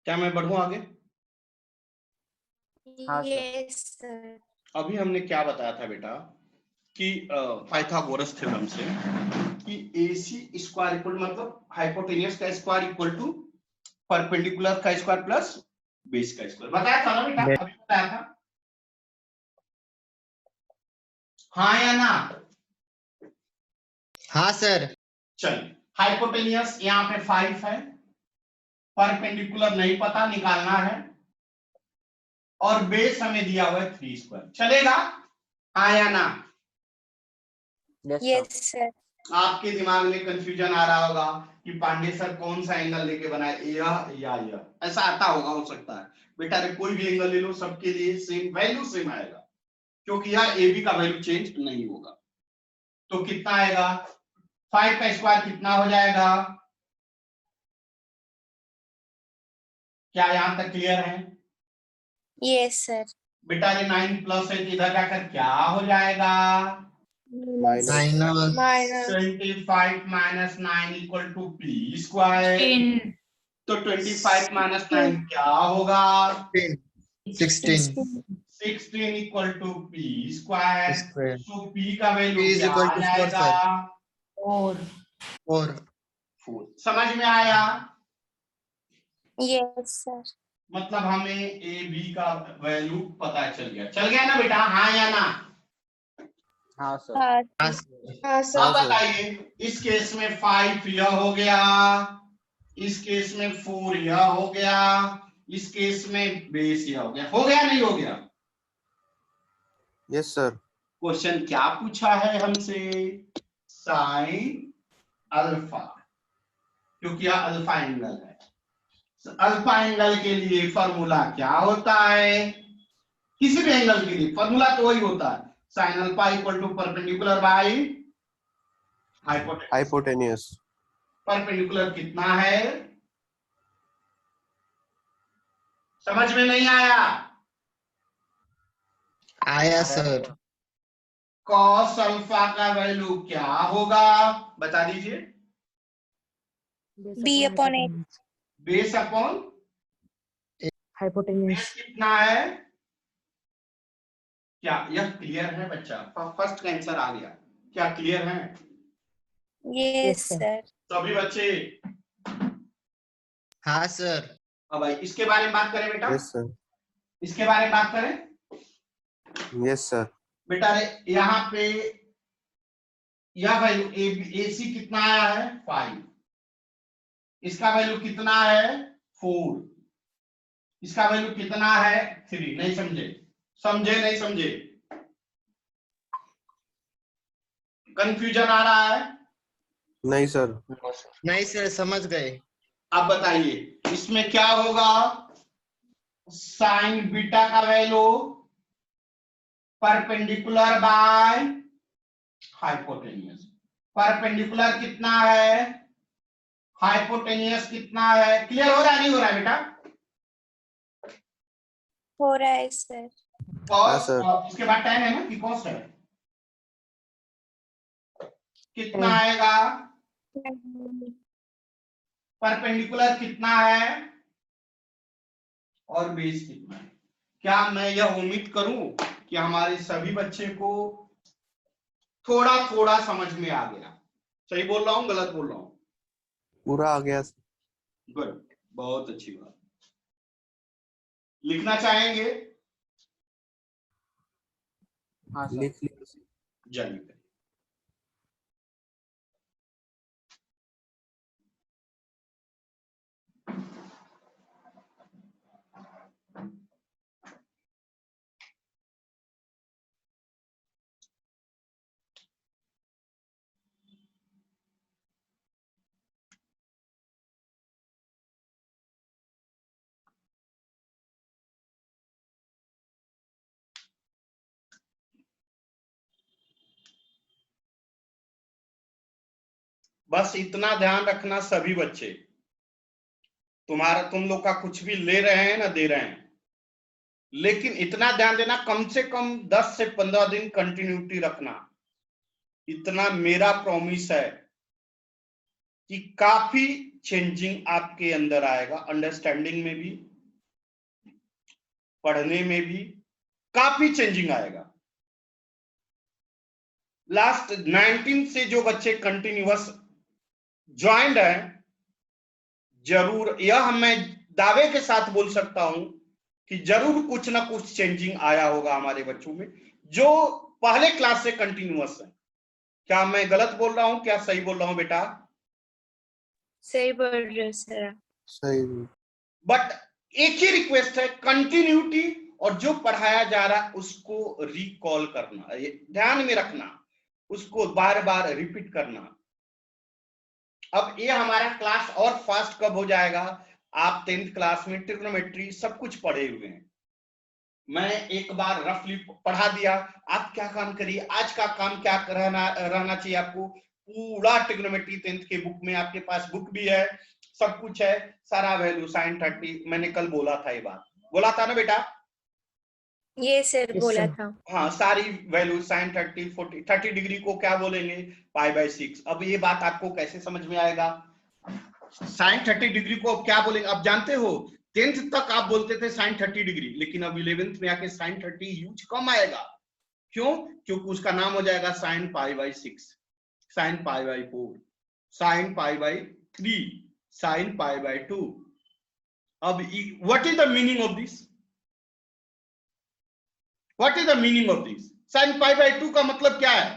क्या मैं बढ़ूं आगे? Yes sir. अभी हमने क्या बताया था बेटा कि पाइथागोरस थ्योरम से कि AC स्क्वायर इक्वल मतलब हाइपोटेनियस का स्क्वायर इक्वल टू परपेंडिकुलर का स्क्वायर प्लस बेस का स्क्वायर बताया था ना बेटा? अभी बताया था, हाँ या ना? हाँ सर। चलिए, हाइपोटेनियस यहाँ पे 5 है, परपेंडिकुलर नहीं पता, निकालना है, और बेस हमें दिया हुआ है 3 स्क्वायर। चलेगा हाँ या ना? Yes sir. आपके दिमाग में कंफ्यूजन आ रहा होगा कि पांडे सर कौन सा एंगल लेके बनाए, यह या यह, ऐसा आता होगा, हो सकता है बेटा। अरे कोई भी एंगल ले लो, सबके लिए सेम वैल्यू सेम आएगा, क्योंकि यह AB का वैल्यू चेंज नहीं होगा। तो कितना आएगा? 5 का स्क्वायर कितना हो जाएगा? क्या यहां तक क्लियर है? Yes sir. बेटा ये 9 प्लस है, इधर जाकर क्या हो जाएगा? Minus 25 minus 9 equal to P square. तो 25 माइनस 9 क्या होगा? 16 equal to P square. So P का वैल्यू क्या आ जाएगा? 4। समझ में आया? Yes sir. मतलब हमें AB का वैल्यू पता चल गया ना बेटा? हाँ या ना? हाँ सर। हाँ सर। अब बताइए, इस केस में 5 यह हो गया, इस केस में 4 यह हो गया, इस केस में बेस यह हो गया नहीं हो गया? Yes sir. क्वेश्चन क्या पूछा है हमसे? साइन अल्फा, क्योंकि यह अल्फा एंगल है। अल्फा एंगल के लिए फॉर्मूला क्या होता है? किसी भी एंगल के लिए फॉर्मूला तो वही होता है, sine alpha equal to perpendicular by hypotenuse. Perpendicular कितना है? समझ में नहीं आया? आया सर। कॉस अल्फा का वैल्यू क्या होगा? बता दीजिए। B/8। Base upon hypotenuse. कितना है? क्या यह क्लियर है बच्चा? फर्स्ट का आंसर आ गया। क्या क्लियर है? Yes sir. सभी बच्चे? हाँ सर। अब भाई इसके बारे में बात करें बेटा? Yes sir. इसके बारे में बात करें? Yes sir. बेटा यहाँ पे यह वैल्यू AC कितना आया है? 5। इसका वैल्यू कितना है? 4। इसका वैल्यू कितना है? 3। नहीं समझे? समझे नहीं समझे? कंफ्यूजन आ रहा है? नहीं सर। नहीं सर, समझ गए। अब बताइए इसमें क्या होगा? साइन बीटा का value perpendicular by hypotenuse. Perpendicular कितना है? हाइपोटेनियस कितना है? क्लियर हो रहा है नहीं हो रहा है बेटा? हो रहा है सर। कॉस, इसके बाद tan है ना कि कॉस है? कितना आएगा? परपेंडिकुलर कितना है और बेस कितना है? क्या मैं यह उम्मीद करूं कि हमारे सभी बच्चे को थोड़ा थोड़ा समझ में आ गया? सही बोल रहा हूं गलत बोल रहा हूं? पूरा आ गया। गुड, बहुत अच्छी बात। लिखना चाहेंगे? हाँ सर। लिख लीजिए। जाइए। बस इतना ध्यान रखना सभी बच्चे, तुम लोग का कुछ भी ले रहे हैं ना दे रहे हैं, लेकिन इतना ध्यान देना कम से कम 10 से 15 दिन कंटिन्यूटी रखना। इतना मेरा प्रॉमिस है कि काफी चेंजिंग आपके अंदर आएगा, अंडरस्टैंडिंग में भी, पढ़ने में भी काफी चेंजिंग आएगा। लास्ट 19 से जो बच्चे कंटिन्यूअस ज्वाइंट है, जरूर यह मैं दावे के साथ बोल सकता हूं कि जरूर कुछ ना कुछ चेंजिंग आया होगा हमारे बच्चों में जो पहले क्लास से कंटिन्यूअस है। क्या मैं गलत बोल रहा हूं, क्या सही बोल रहा हूं बेटा? सही बोल रहे हो सर। सही। बट एक ही रिक्वेस्ट है, कंटिन्यूटी और जो पढ़ाया जा रहा है उसको रिकॉल करना, ध्यान में रखना, उसको बार बार रिपीट करना। अब ये हमारा क्लास और फास्ट कब हो जाएगा? आप 10th क्लास में ट्रिग्नोमेट्री सब कुछ पढ़े हुए हैं, मैं एक बार रफली पढ़ा दिया, आप क्या काम करिए, आज का काम क्या रहना चाहिए आपको, पूरा ट्रिग्नोमेट्री 10th के बुक में, आपके पास बुक भी है, सब कुछ है, सारा वैल्यू sin 30, मैंने कल बोला था, ये बात बोला था ना बेटा? ये सर बोला था। हाँ, सारी वैल्यू sin 30, 40, 30 डिग्री को क्या बोलेंगे? π/6। अब ये बात आपको कैसे समझ में आएगा? sin 30 डिग्री को क्या बोलेंगे? आप जानते हो 10th तक आप बोलते थे sin 30 डिग्री, लेकिन अब 11th में आके sin 30 यूज कम आएगा। क्यों? क्योंकि उसका नाम हो जाएगा sin π/6, sin π/4, sin π/3, sin π/2। अब what is the meaning of this? What is the meaning of this? sin π/2 का मतलब क्या है?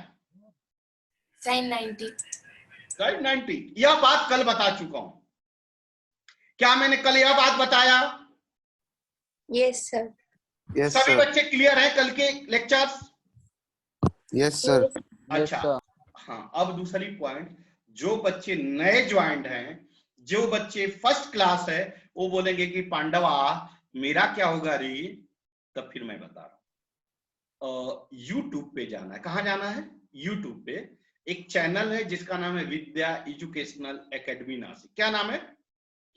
sin 90। sin 90। यह बात कल बता चुका हूं, क्या मैंने कल यह बात बताया? Yes sir. यस सभी सर। बच्चे क्लियर हैं कल के लेक्चर्स? Yes sir. अच्छा, हाँ, अब दूसरी पॉइंट, जो बच्चे नए ज्वाइंट हैं, जो बच्चे फर्स्ट क्लास है, वो बोलेंगे कि पांडवा मेरा क्या होगा रे? तब फिर मैं बता रहा हूं, यूट्यूब पे जाना है। कहां जाना है? यूट्यूब पे एक चैनल है जिसका नाम है विद्या एजुकेशनल एकेडमी नासिक। क्या नाम है?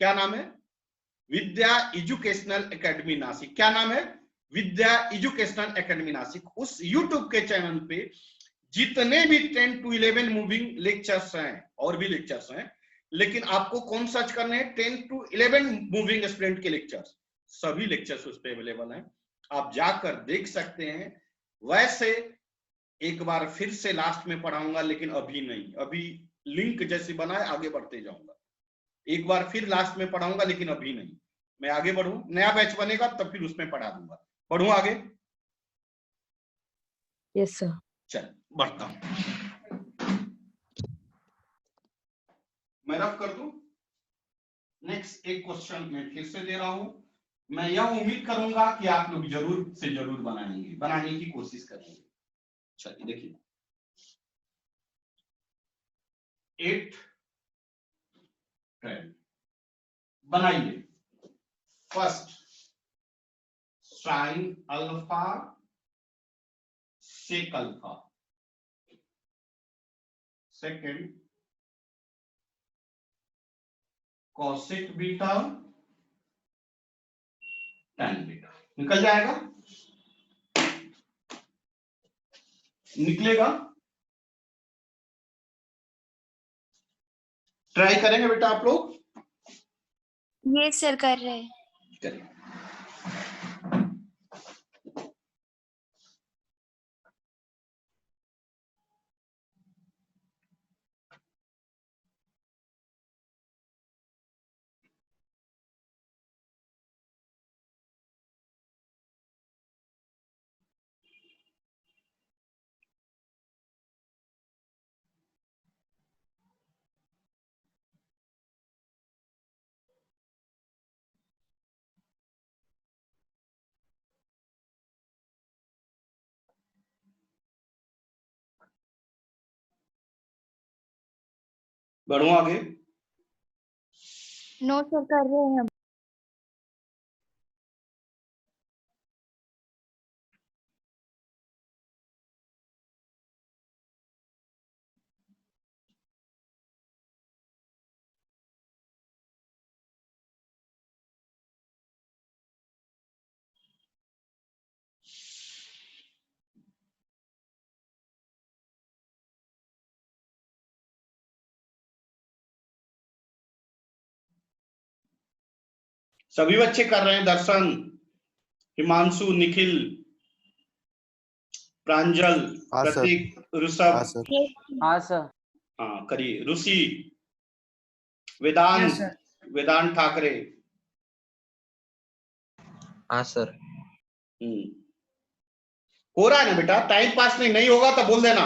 क्या नाम है? विद्या एजुकेशनल एकेडमी नासिक। क्या नाम है? विद्या एजुकेशनल एकेडमी नासिक। उस यूट्यूब के चैनल पे जितने भी 10 to 11 मूविंग लेक्चर्स हैं, और भी लेक्चर्स हैं, लेकिन आपको कौन सर्च करने हैं? 10 to 11 मूविंग स्टूडेंट के लेक्चर्स, सभी लेक्चर्स उस पे अवेलेबल हैं, आप जाकर देख सकते हैं। वैसे एक बार फिर से लास्ट में पढ़ाऊंगा, लेकिन अभी नहीं, अभी लिंक जैसे बना है आगे बढ़ते जाऊंगा। एक बार फिर लास्ट में पढ़ाऊंगा, लेकिन अभी नहीं, मैं आगे बढ़ूं, नया बैच बनेगा तब फिर उसमें पढ़ा दूंगा। पढ़ूं आगे? Yes sir. चल बढ़ता हूं, मैं रफ कर दूं। नेक्स्ट एक क्वेश्चन मैं फिर से दे रहा हूं, मैं यह उम्मीद करूंगा कि आप लोग जरूर से जरूर बनाएंगे, बनाने की कोशिश करेंगे। चलिए देखिए, 8 12 बनाइए। First sine alpha sec alpha, second cosec beta tan beta. निकल जाएगा? निकलेगा? ट्राई करेंगे बेटा आप लोग? ये सर कर रहे हैं। करेंगे। बढ़ू आगे? नो सर कर रहे हैं। सभी बच्चे कर रहे हैं। दर्शन, हिमांशु, निखिल, प्रांजल, हाँ सर। प्रतीक, हाँ ऋषभ, सर। हाँ सर। हाँ करिए। ऋषि, वेदांत, वेदांत ठाकरे। हाँ सर। हो रहा है ना बेटा? टाइम पास नहीं होगा तो बोल देना।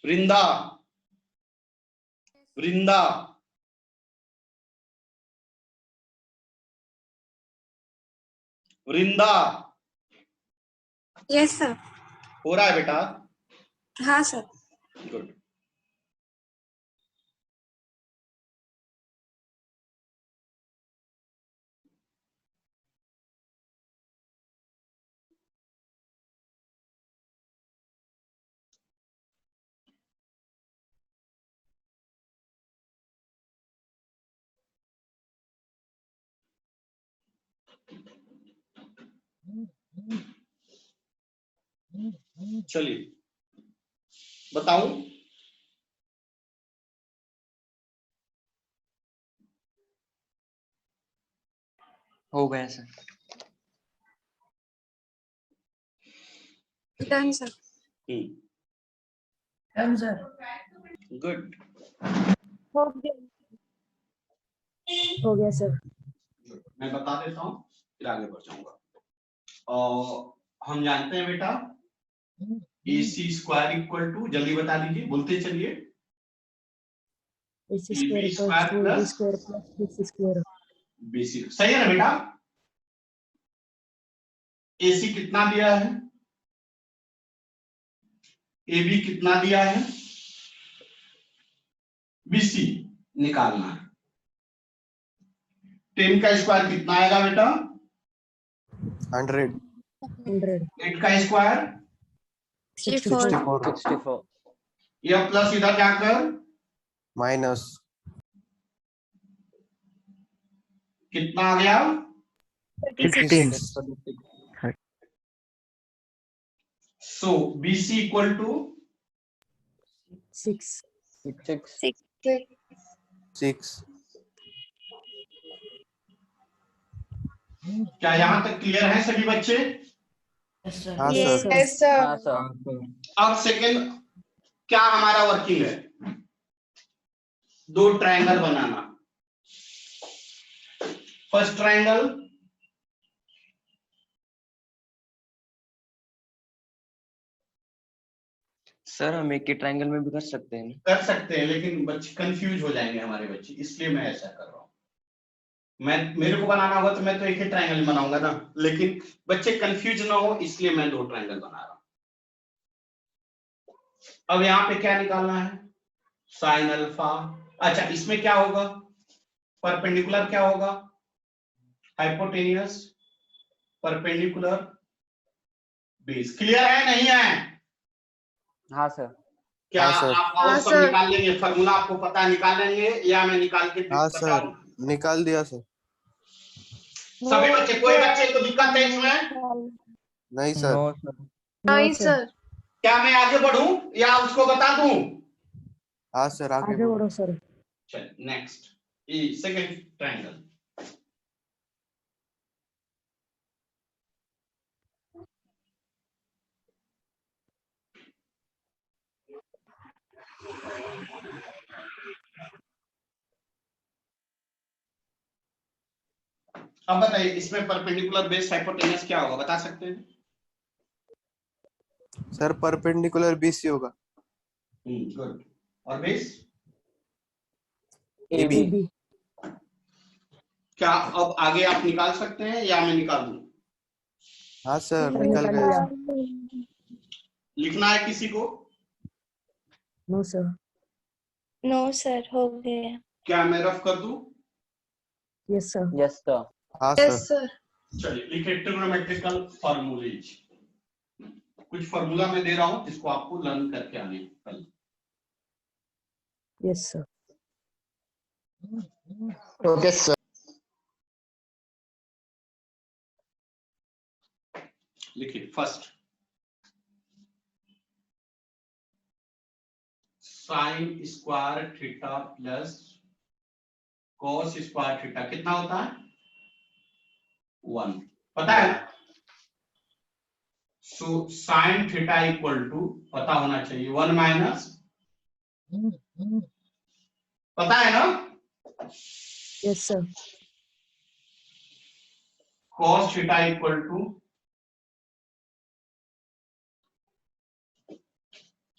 वृंदा, वृंदा, वृंदा, यस सर। हो रहा है बेटा? हाँ सर। गुड। चलिए बताऊं। हो गया sir. Done sir. Done sir. Good. हो गया। हो गया सर। मैं बता देता हूं फिर आगे बढ़ जाऊंगा। और हम जानते हैं बेटा AC स्क्वायर इक्वल टू, जल्दी बता दीजिए, बोलते चलिए। AC AB square square equals to AD plus square plus BC square। BC। सही है ना बेटा? AC कितना दिया है, AB कितना दिया है, BC निकालना है। 10 का स्क्वायर कितना आएगा बेटा? 100। 100। 8 का स्क्वायर 64। 64। यह प्लस इधर जाकर माइनस कितना आ गया? 15। सो BC इक्वल टू 6। 6। क्या यहां तक क्लियर है सभी बच्चे? हाँ यस सर। सर। हाँ सर। अब सेकंड क्या हमारा वर्किंग है? दो ट्रायंगल बनाना। फर्स्ट ट्रायंगल सर हम एक ही ट्रायंगल में भी कर सकते हैं ना? कर सकते हैं, लेकिन बच्चे कंफ्यूज हो जाएंगे हमारे बच्चे, इसलिए मैं ऐसा कर रहा हूं। मेरे को बनाना होगा तो मैं तो एक ही ट्रायंगल बनाऊंगा ना, लेकिन बच्चे कंफ्यूज ना हो इसलिए मैं दो ट्रायंगल बना रहा हूं। अब यहाँ पे क्या निकालना है? Sine alpha. अच्छा इसमें क्या होगा? परपेंडिकुलर क्या होगा? Hypotenuse, perpendicular, base. क्लियर है नहीं है? हाँ सर। क्या हाँ सर। आप और हाँ सब सर। निकाल लेंगे? फॉर्मूला आपको पता है, निकाल लेंगे या मैं निकाल के हाँ सर, बताऊं? निकाल दिया सर। सभी बच्चे, कोई बच्चे को दिक्कत है इसमें? नहीं सर। No sir. नहीं सर। क्या मैं आगे बढ़ूं या उसको बता दूं? हाँ सर, आगे आगे बढ़ो। बढ़ो सर। चल नेक्स्ट, सेकंड ट्रायंगल। अब बताइए इसमें परपेंडिकुलर बेस हाइपोटेनस क्या होगा, बता सकते हैं? सर परपेंडिकुलर BC होगा। गुड। और बेस? AB। AB। क्या अब आगे आप निकाल सकते हैं या मैं निकाल दूं? हाँ सर, सर निकल निकाल गया। लिया। लिखना है किसी को? No sir. नो सर, हो गया। क्या मैं रफ कर दूं? Yes sir. Yes sir. हाँ यस सर। सर। चलिए लिखे ट्रिग्नोमेट्रिकल फॉर्मूलेज। कुछ फॉर्मूला मैं दे रहा हूं जिसको आपको लर्न करके आने कल। Yes sir. Okay sir. लिखिए first sine square theta plus cos square theta कितना होता है 1, पता है ना। So sine theta equal to पता होना चाहिए 1 माइनस, पता है ना, Yes, sir. cos theta equal to,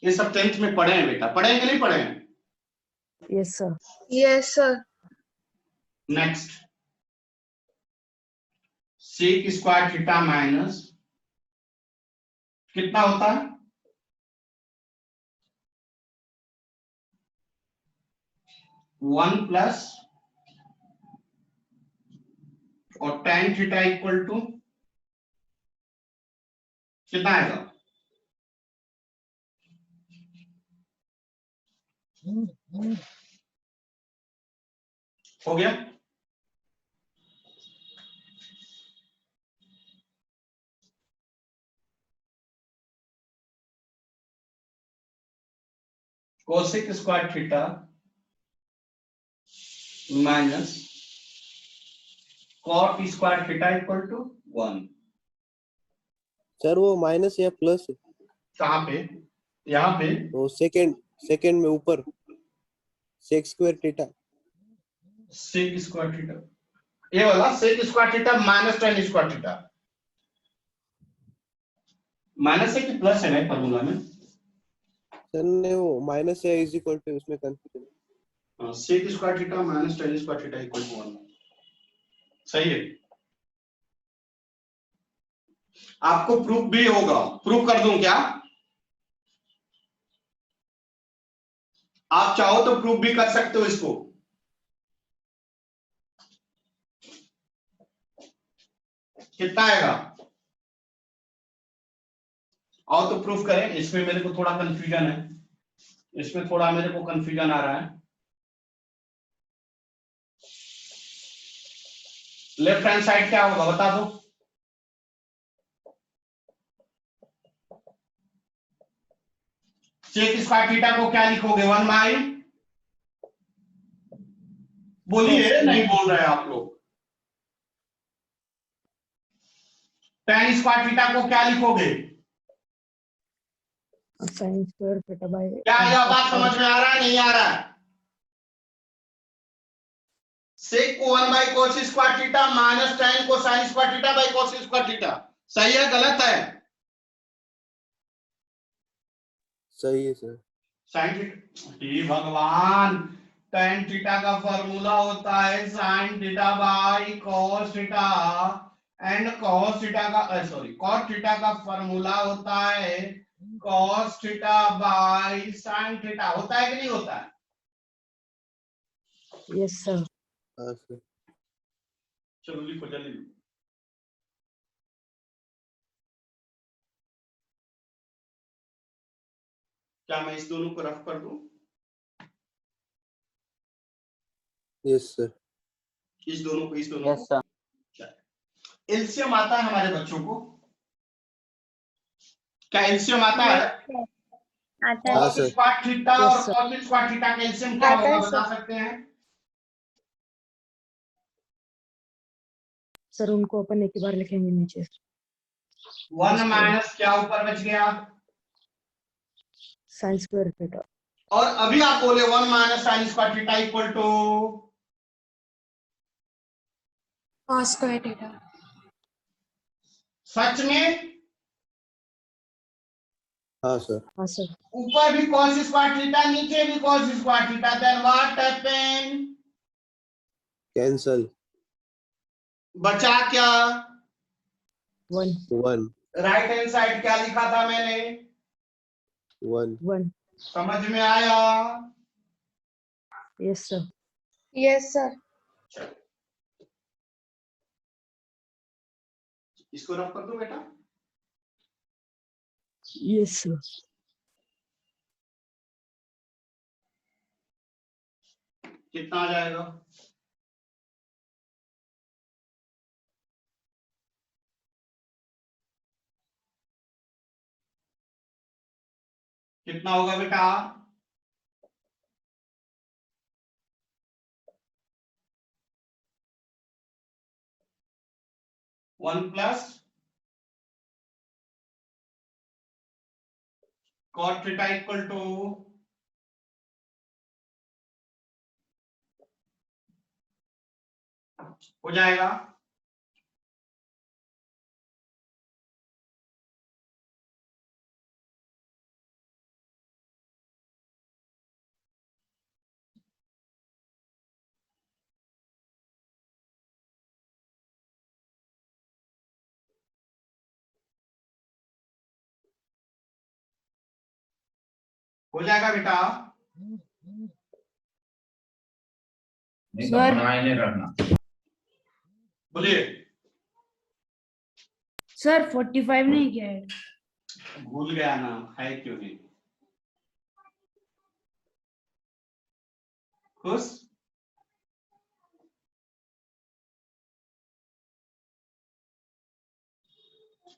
ये सब 10th में पढ़े हैं बेटा, पढ़े हैं कि नहीं पढ़े हैं। Yes, sir. Yes, sir. Next sec square theta minus कितना होता है 1 प्लस और tan थीटा इक्वल टू कितना आएगा, हो गया। Cosec square theta minus cot square theta equal to 1। Sir वो माइनस या प्लस है? कहां पे, यहाँ पे वो सेकंड में ऊपर sec square theta. Sec square theta, ये वाला sec square theta minus tan square theta, minus है कि प्लस है ना फॉर्मूला में। सर ने वो माइनस या इज इक्वल टू उसमें confusion. Sec square theta minus tan square theta equal to 1, सही है। आपको प्रूफ भी होगा, प्रूफ कर दूं क्या, आप चाहो तो प्रूफ भी कर सकते हो इसको। कितना आएगा, आओ तो प्रूफ करें। इसमें मेरे को थोड़ा कंफ्यूजन है, इसमें थोड़ा मेरे को कंफ्यूजन आ रहा है। लेफ्ट हैंड साइड क्या होगा बता दो, सेक स्क्वायर थीटा को क्या लिखोगे 1 बाई, बोलिए, नहीं बोल रहे आप लोग। tan स्क्वायर थीटा को क्या लिखोगे, Sin square theta by. क्या यह बात समझ में आ रहा है, नहीं आ रहा है। सेक को 1 by cos square theta minus tan को sign square theta by cos square theta, सही है गलत है, सही है सर। साइन थीटा, हे भगवान, tan थीटा का फॉर्मूला होता है sine theta by cos theta and cos theta का सॉरी कॉस थीटा का फॉर्मूला होता है cos theta by sine theta, होता है कि नहीं होता है। Yes, sir. हाँ सर। चलो लिखो जल्दी लिखो। क्या मैं इस दोनों को रफ कर दूं, यस सर। इस दोनों को, इस दोनों Yes, sir. को। एलसीएम आता है हमारे बच्चों को, क्या एलसीएम आता है, आता है। हाँ, cos sir. Square theta Yes, और sir. कॉस स्क्वायर थीटा का एलसीएम क्या आता होगा है, बता सर। सकते हैं। सर उनको अपन एक ही बार लिखेंगे नीचे। 1 माइनस क्या ऊपर बच गया, Sin square theta. और अभी आप बोले 1 minus sine square theta equal to Cos square theta. सच में हाँ सर। हाँ सर। ऊपर भी cos स्क्वायर थीटा नीचे भी cos square theta, then what happen, cancel. बचा क्या, 1 राइट हैंड साइड क्या लिखा था मैंने, 1। समझ में आया। Yes, sir. Yes, sir. इसको रफ कर दो बेटा, Yes, sir. कितना आ जाएगा, कितना होगा बेटा, 1 plus cot theta equal to हो जाएगा बेटा। नहीं तो सर। बनाए नहीं रखना। बोलिए। सर 45 नहीं किया है। भूल गया ना, है क्यों नहीं खुश?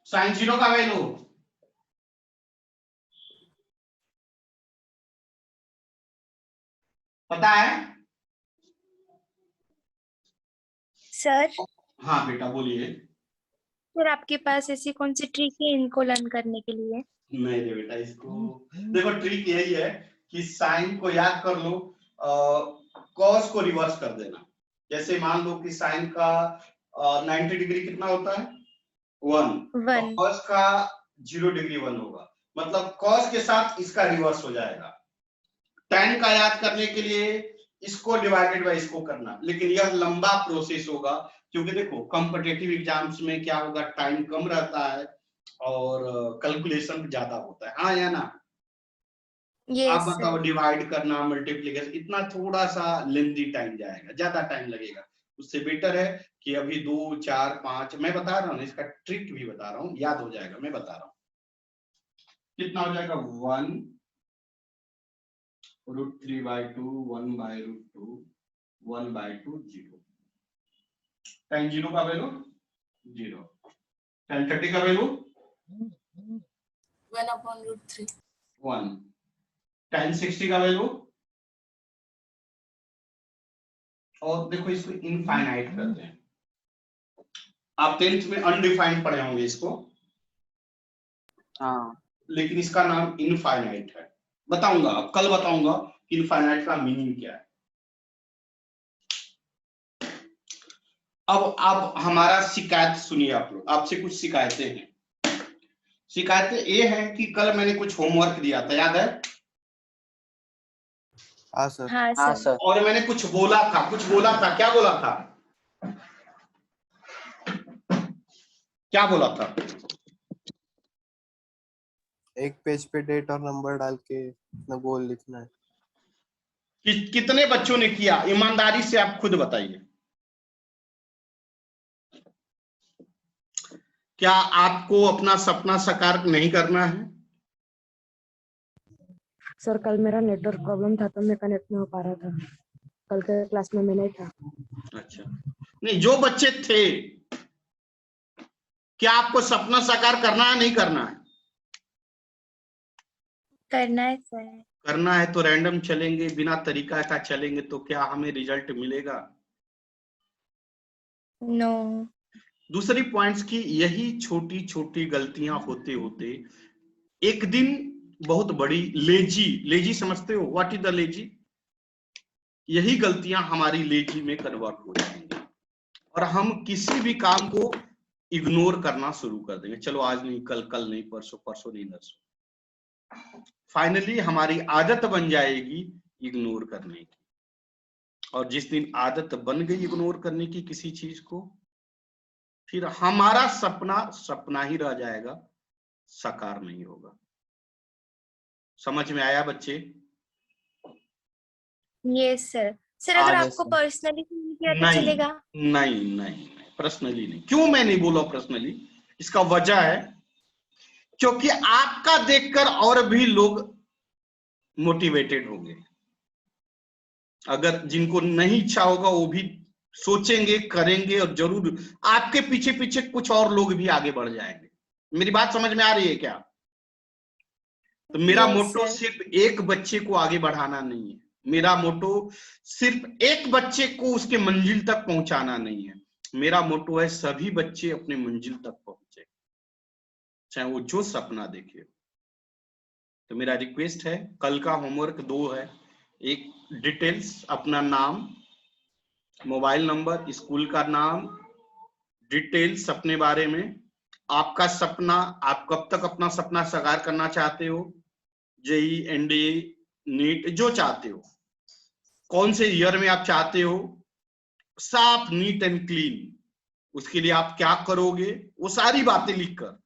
साइन 0 का वैल्यू पता है? सर हाँ बेटा बोलिए। सर आपके पास ऐसी कौन सी ट्रिक है इनको लर्न करने के लिए? नहीं रे बेटा, इसको देखो ट्रिक यही है कि साइन को याद कर लो, कॉस को रिवर्स कर देना। जैसे मान लो कि साइन का 90 डिग्री कितना होता है 1, 1 कॉस का 0 डिग्री 1 होगा, मतलब कॉस के साथ इसका रिवर्स हो जाएगा। tan का याद करने के लिए इसको डिवाइडेड बाय इसको करना, लेकिन यह लंबा प्रोसेस होगा क्योंकि देखो कॉम्पिटिटिव एग्जाम्स में क्या होगा, टाइम कम रहता है और कैलकुलेशन ज्यादा होता है, हाँ या ना? आप यस बताओ सर। डिवाइड करना, मल्टीप्लिकेशन, इतना थोड़ा सा लेंदी टाइम जाएगा, ज्यादा टाइम लगेगा। उससे बेटर है कि अभी 2 4 5 मैं बता रहा हूँ, इसका ट्रिक भी बता रहा हूँ, याद हो जाएगा। मैं बता रहा हूँ कितना हो जाएगा 1 √3/2 1/√2 1/2 0। tan 0 का वैल्यू 0, tan 30 का वैल्यू 1/√3 1, tan 60 का वैल्यू, और देखो इसको इनफाइनाइट करते हैं। आप 10th में अनडिफाइंड पढ़े होंगे इसको, हाँ लेकिन इसका नाम इनफाइनाइट है। बताऊंगा, अब कल बताऊंगा कि इनफाइनाइट का मीनिंग क्या है। अब हमारा शिकायत सुनिए आप लोग, आपसे कुछ शिकायतें हैं। शिकायतें ये हैं कि कल मैंने कुछ होमवर्क दिया था, याद है? हाँ सर। हाँ हाँ सर। सर। और मैंने कुछ बोला था, क्या बोला था? क्या बोला था? एक पेज पे डेट और नंबर डाल के अपना गोल लिखना है। कितने बच्चों ने किया? ईमानदारी से आप खुद बताइए। क्या आपको अपना सपना साकार नहीं करना है? सर कल मेरा नेटवर्क प्रॉब्लम था तो मैं कनेक्ट नहीं हो पा रहा था। कल के क्लास में मैं नहीं था। अच्छा, नहीं, जो बच्चे थे, क्या आपको सपना साकार करना है नहीं करना है? करना है सर। करना है तो रैंडम चलेंगे, बिना तरीका का चलेंगे तो क्या हमें रिजल्ट मिलेगा? नो। दूसरी पॉइंट्स की यही छोटी छोटी गलतियां होते होते एक दिन बहुत बड़ी लेजी समझते हो? What is the lazy? यही गलतियां हमारी लेजी में कन्वर्ट हो जाएंगी और हम किसी भी काम को इग्नोर करना शुरू कर देंगे। चलो आज नहीं, कल नहीं, परसों नहीं, नरसों। फाइनली हमारी आदत बन जाएगी इग्नोर करने की, और जिस दिन आदत बन गई इग्नोर करने की किसी चीज को, फिर हमारा सपना ही रह जाएगा, साकार नहीं होगा। समझ में आया बच्चे? Yes sir. सर अगर आगे आपको सर। पर्सनली किया तो नहीं चलेगा? नहीं, पर्सनली नहीं। क्यों मैं नहीं बोला पर्सनली? इसका वजह है क्योंकि आपका देखकर और भी लोग मोटिवेटेड होंगे। अगर जिनको नहीं इच्छा होगा वो भी सोचेंगे, करेंगे, और जरूर आपके पीछे पीछे कुछ और लोग भी आगे बढ़ जाएंगे। मेरी बात समझ में आ रही है क्या? तो मेरा Yes, मोटो sir. सिर्फ एक बच्चे को आगे बढ़ाना नहीं है, मेरा मोटो सिर्फ एक बच्चे को उसके मंजिल तक पहुंचाना नहीं है। मेरा मोटो है सभी बच्चे अपने मंजिल तक पहुंचे, चाहे वो जो सपना देखे। तो मेरा रिक्वेस्ट है, कल का होमवर्क 2 है। एक डिटेल्स, अपना नाम, मोबाइल नंबर, स्कूल का नाम, डिटेल्स अपने बारे में, आपका सपना, आप कब तक अपना सपना साकार करना चाहते हो, जेई, एनडीए, नीट, जो चाहते हो, कौन से ईयर में आप चाहते हो, साफ, नीट एंड क्लीन। उसके लिए आप क्या करोगे, वो सारी बातें लिखकर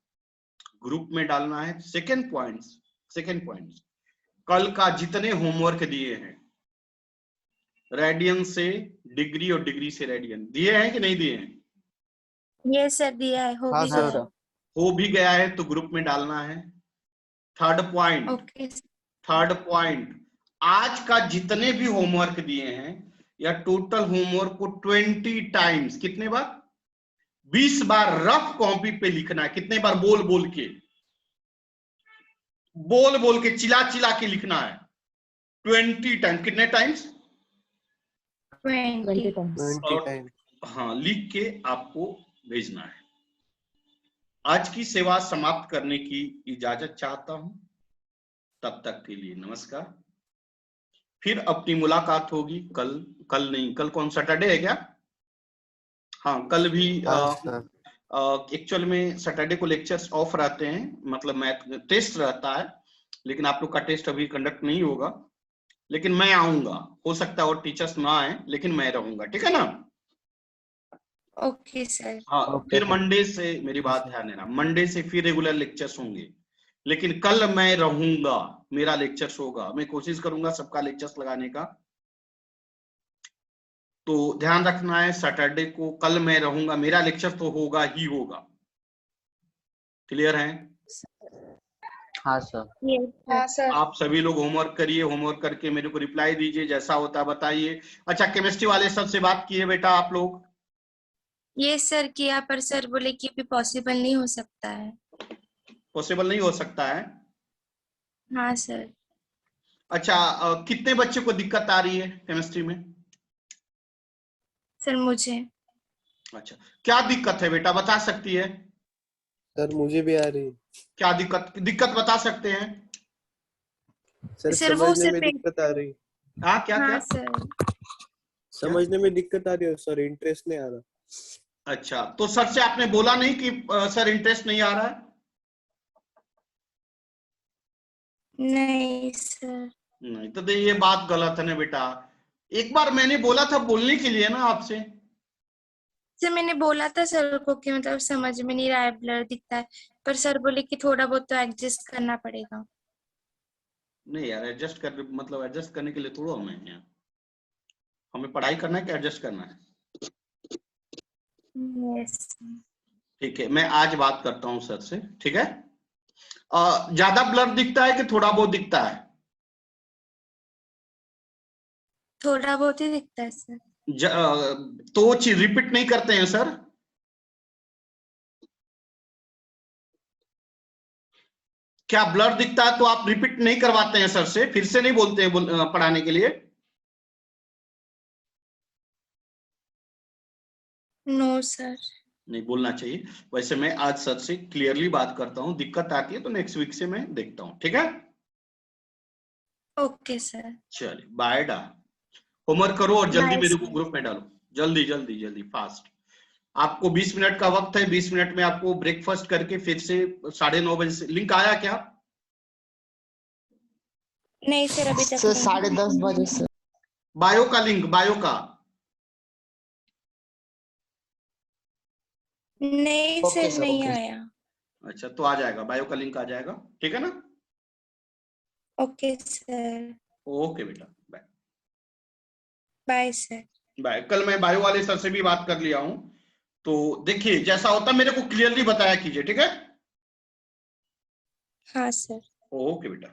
ग्रुप में डालना है। सेकेंड पॉइंट, कल का जितने होमवर्क दिए हैं, रेडियन से डिग्री और डिग्री से रेडियन दिए हैं कि नहीं दिए हैं? ये सर दिया है, हो हाँ भी सर। गया। हो भी गया है तो ग्रुप में डालना है। थर्ड पॉइंट, आज का जितने भी होमवर्क दिए हैं या टोटल होमवर्क को 20 टाइम्स, कितने बार, 20 बार रफ कॉपी पे लिखना है। कितने बार, बोल बोल के चिल्ला के लिखना है। 20 टाइम, कितने टाइम्स, 20 times. 20 टाइम। हाँ, लिख के आपको भेजना है। आज की सेवा समाप्त करने की इजाजत चाहता हूं, तब तक के लिए नमस्कार। फिर अपनी मुलाकात होगी कल नहीं, कल कौन, सैटरडे है क्या? हाँ, कल भी एक्चुअल में सैटरडे को लेक्चर्स ऑफ रहते हैं, मतलब मैथ टेस्ट रहता है, लेकिन आप लोग का टेस्ट अभी कंडक्ट नहीं होगा। लेकिन मैं आऊंगा, हो सकता है और टीचर्स ना आए, लेकिन मैं रहूंगा, ठीक है ना? Okay sir. हाँ, फिर मंडे से, मेरी बात ध्यान देना, मंडे से फिर रेगुलर लेक्चर्स होंगे, लेकिन कल मैं रहूंगा, मेरा लेक्चर्स होगा। मैं कोशिश करूंगा सबका लेक्चर्स लगाने का, तो ध्यान रखना है। सैटरडे को कल मैं रहूंगा, मेरा लेक्चर तो होगा ही होगा। क्लियर है? हाँ सर। हाँ सर। आप सभी लोग होमवर्क करिए, होमवर्क करके मेरे को रिप्लाई दीजिए, जैसा होता है बताइए। अच्छा, केमिस्ट्री वाले सबसे बात किए बेटा आप लोग? ये सर किया, पर सर बोले कि अभी पॉसिबल नहीं हो सकता है। पॉसिबल नहीं हो सकता है? हाँ सर। अच्छा, कितने बच्चे को दिक्कत आ रही है केमिस्ट्री में? सर मुझे। अच्छा, क्या दिक्कत है बेटा, बता सकती है? सर मुझे भी आ रही है। क्या दिक्कत बता सकते हैं? सर वो समझने सिर्फ में दिक्कत आ रही। हाँ, क्या हाँ क्या? सर। समझने में दिक्कत आ रही है सर, इंटरेस्ट नहीं आ रहा। अच्छा, तो सर से आपने बोला नहीं कि सर इंटरेस्ट नहीं आ रहा है? नहीं सर। नहीं, तो ये बात गलत है ना बेटा। एक बार मैंने बोला था बोलने के लिए ना आपसे। सर मैंने बोला था सर को कि मतलब समझ में नहीं रहा है, ब्लर दिखता है, पर सर बोले कि थोड़ा बहुत तो एडजस्ट करना पड़ेगा। नहीं यार, एडजस्ट करने के लिए थोड़ा हम हैं यहाँ। हमें पढ़ाई करना है कि एडजस्ट करना है? यस। ठीक है, मैं आज बात करता हूँ सर से, ठीक है? ज्यादा ब्लर दिखता है कि थोड़ा बहुत दिखता है? थोड़ा बहुत ही दिखता है सर। तो चीज रिपीट नहीं करते हैं सर? क्या ब्लर दिखता है तो आप रिपीट नहीं करवाते हैं सर से, फिर से नहीं बोलते हैं पढ़ाने के लिए? No sir. नहीं बोलना चाहिए। वैसे मैं आज सर से क्लियरली बात करता हूँ, दिक्कत आती है तो नेक्स्ट वीक से मैं देखता हूँ, ठीक है? Okay sir. चलिए, बाय डा। होमवर्क करो और जल्दी Bye, मेरे को sir. ग्रुप में डालो, जल्दी जल्दी जल्दी, फास्ट। आपको 20 मिनट का वक्त है, 20 मिनट में आपको ब्रेकफास्ट करके फिर से 9:30 बजे से लिंक आया क्या? नहीं सर, अभी तक सर नहीं। 10:30 बजे से। बायो का लिंक, बायो का? नहीं ओके सर, सर, नहीं ओके। आया। अच्छा, तो आ जाएगा, बायो का लिंक आ जाएगा, ठीक है ना? Okay sir. ओके बेटा, बाय बाय सर। बाय। कल मैं बायो वाले सर से भी बात कर लिया हूं, तो देखिए जैसा होता मेरे को क्लियरली बताया कीजिए, ठीक है? हाँ सर। ओके बेटा।